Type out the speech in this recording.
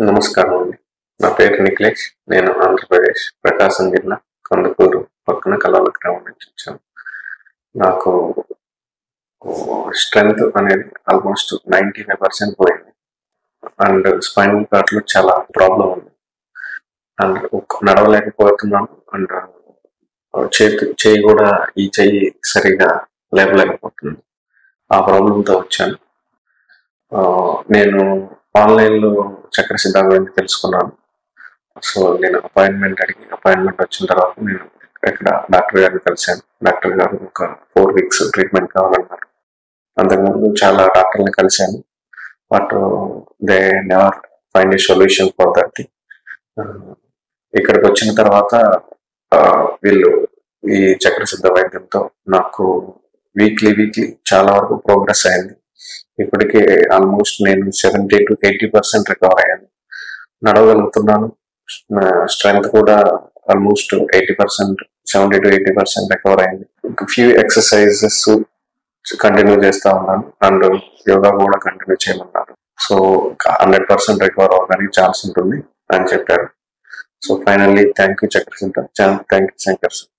నమస్కారం అండి. నా పేరు నిఖిలేష్. నేను ఆంధ్రప్రదేశ్ ప్రకాశం జిల్లా కందుకూరు పక్కన కలాల గ్రామం నుంచి వచ్చాను. నాకు స్ట్రెంగ్త్ అనేది ఆల్మోస్ట్ 95% పోయింది. అండ్ స్పైనల్ కార్డ్లో చాలా ప్రాబ్లం ఉంది. అండ్ నడవలేకపోతున్నాను. అండ్ చేయి కూడా ఈ చెయ్యి సరిగా లేపలేకపోతుంది. ఆ ప్రాబ్లంతో వచ్చాను. నేను ఆన్లైన్లో చక్ర సిద్ధాంతం గురించి తెలుసుకున్నాను. సో నేను అపాయింట్మెంట్ వచ్చిన తర్వాత నేను ఇక్కడ డాక్టర్ గారిని కలిశాను. డాక్టర్ గారు ఒక 4 weeks ట్రీట్మెంట్ కావాలన్నారు. అంతకుముందు చాలా డాక్టర్ని కలిశాను, but they never find a solution for that. ఇక్కడికి వచ్చిన తర్వాత వీళ్ళు ఈ చక్ర సిద్ధ వైద్యంతో నాకు వీక్లీ చాలా వరకు ప్రోగ్రెస్ అయింది. ఇప్పటికే ఆల్మోస్ట్ నేను 70 to 80% రికవర్ అయ్యాను. నడవగలుగుతున్నాను. స్ట్రెంగ్త్ కూడా ఆల్మోస్ట్ 80%, 70 to 80% రికవర్ అయింది. ఫ్యూ ఎక్సర్సైజెస్ కంటిన్యూ చేస్తూ ఉన్నాను. అండ్ యోగా కూడా కంటిన్యూ చేయమన్నారు. సో 100% రికవర్ అవ్వడానికి ఛాన్స్ ఉంటుంది అని చెప్పారు. సో ఫైనల్లీ థ్యాంక్ యూ చక్ర సిద్ధ, థ్యాంక్ యూ శంకర్ సార్.